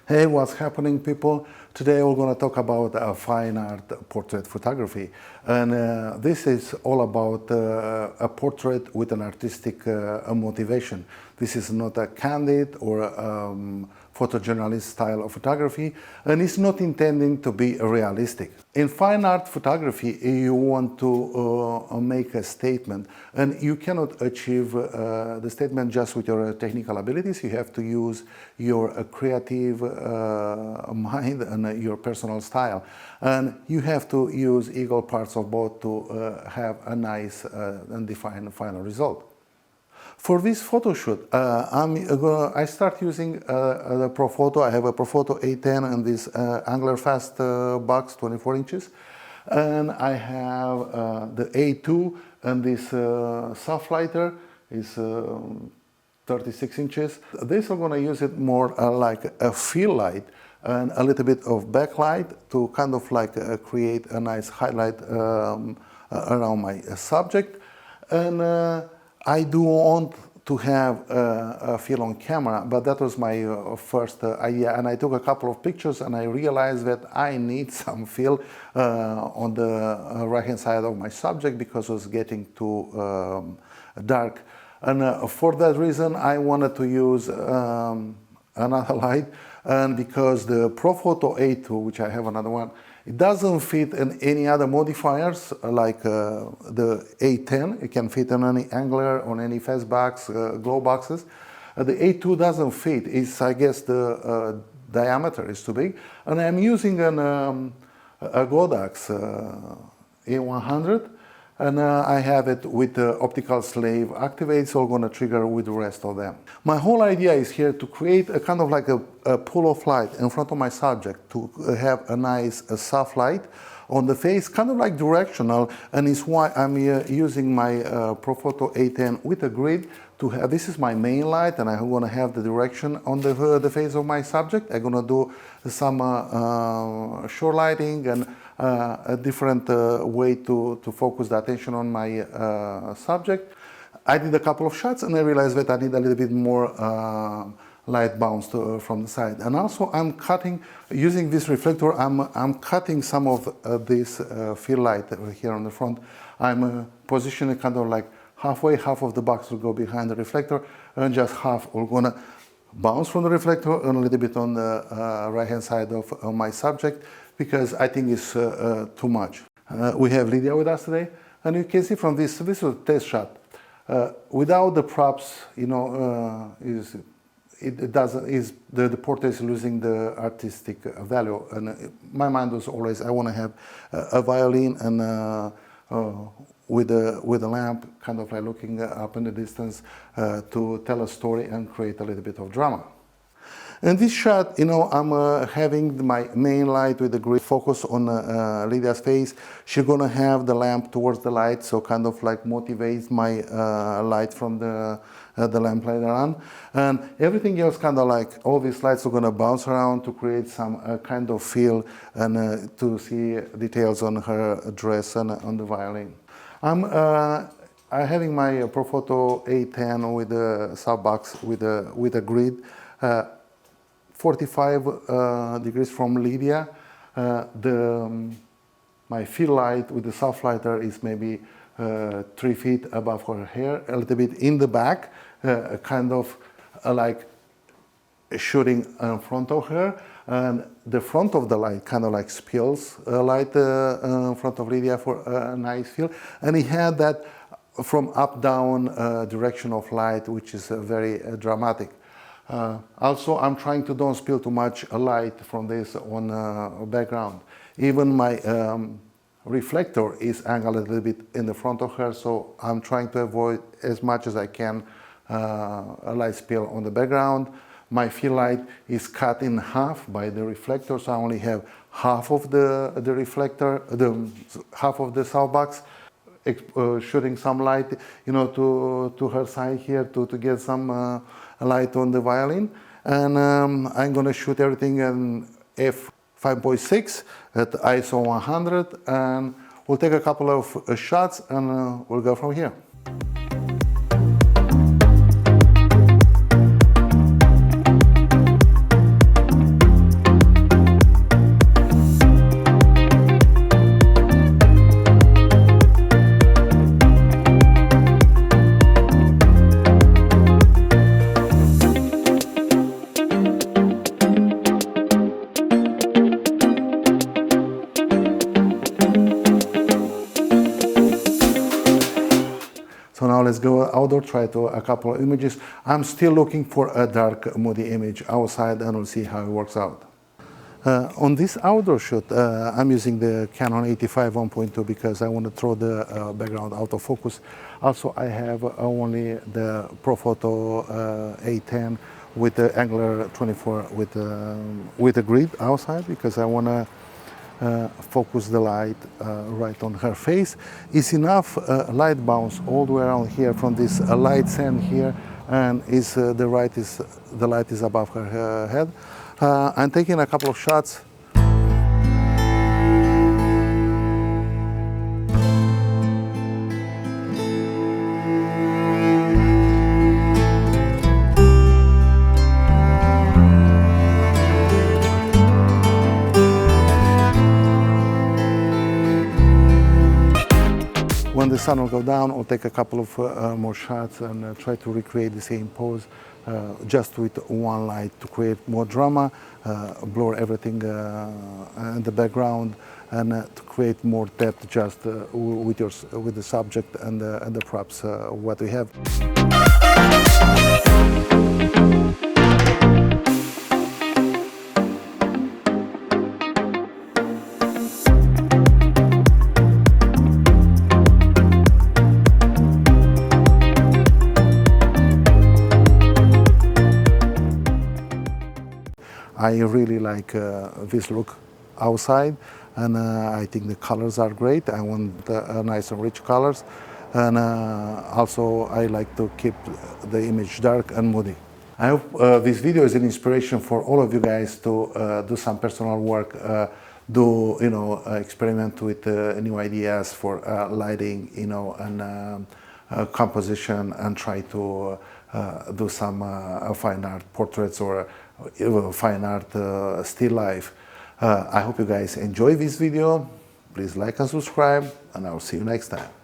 Hey, what's happening, people? Today we're going to talk about fine art portrait photography, and this is all about a portrait with an artistic motivation. This is not a candid or photojournalist style of photography, and it's not intending to be realistic. In fine art photography, you want to make a statement, and you cannot achieve the statement just with your technical abilities. You have to use your creative mind and your personal style, and you have to use equal parts of both to have a nice and defined final result. For this photo shoot, I start using the Profoto. I have a Profoto A10 and this angular fast box, 24 inches. And I have the A2 and this soft lighter is 36 inches. This I'm going to use it more like a fill light and a little bit of backlight to kind of like create a nice highlight around my subject. And I do want to have a fill on camera, but that was my first idea, and I took a couple of pictures and I realized that I need some fill on the right hand side of my subject because it was getting too dark, and for that reason I wanted to use another light, and because the Profoto A2, which I have another one, it doesn't fit in any other modifiers like the A10. It can fit on any angular, on any fastbox, glow boxes. The A2 doesn't fit. It's, I guess, the diameter is too big. And I'm using a Godox A100, and I have it with the optical slave activate, so I'm going to trigger with the rest of them. My whole idea is here to create a kind of like a pool of light in front of my subject, to have a nice soft light on the face, kind of like directional, and it's why I'm using my Profoto A10 with a grid to have, this is my main light, and I'm going to have the direction on the face of my subject. I'm going to do some shore lighting and a different way to focus the attention on my subject. I did a couple of shots and I realized that I need a little bit more light bounce from the side. And also I'm cutting, using this reflector, I'm cutting some of this fill light here on the front. I'm positioning kind of like halfway, half of the box will go behind the reflector and just half will gonna bounce from the reflector and a little bit on the right hand side of my subject, because I think it's too much. We have Lydia with us today, and you can see from this is a test shot. Without the props, you know, the portrait is losing the artistic value. And my mind was always, I want to have a violin and with a lamp, kind of like looking up in the distance to tell a story and create a little bit of drama. In this shot, you know, I'm having my main light with the grid focus on Lydia's face. She's gonna have the lamp towards the light, so kind of like motivates my light from the lamp later on. And everything else kind of like, all these lights are gonna bounce around to create some kind of feel and to see details on her dress and on the violin. I'm having my Profoto A10 with a softbox with a grid. 45 degrees from Lydia. My fill light with the soft lighter is maybe 3 feet above her hair, a little bit in the back, kind of like shooting in front of her. And the front of the light kind of like spills light in front of Lydia for a nice feel. And he had that from up-down direction of light, which is very dramatic. Also, I'm trying to don't spill too much light from this on background. Even my reflector is angled a little bit in the front of her, so I'm trying to avoid as much as I can a light spill on the background. My fill light is cut in half by the reflector, so I only have half of the reflector, half of the softbox, shooting some light, you know, to her side here to get some light on the violin. And I'm going to shoot everything in f5.6 at ISO 100, and we'll take a couple of shots and we'll go from here. go outdoor, try to a couple of images. I'm still looking for a dark, moody image outside, and we'll see how it works out. On this outdoor shoot, I'm using the Canon R5 1.2 because I want to throw the background out of focus. Also, I have only the Profoto A10 with the Angular 24 with a grid outside because I want to focus the light right on her face. It's enough light bounce all the way around here from this light sand here, and the light is above her head. I'm taking a couple of shots. When the sun will go down, I'll take a couple of more shots and try to recreate the same pose, just with one light to create more drama, blur everything in the background, and to create more depth just with the subject and the props what we have. I really like this look outside, and I think the colors are great. I want nice and rich colors, and also I like to keep the image dark and moody. I hope this video is an inspiration for all of you guys to do some personal work, experiment with new ideas for lighting, and composition, and try to do some fine art portraits or fine art still life. I hope you guys enjoy this video. Please like and subscribe, and I'll see you next time.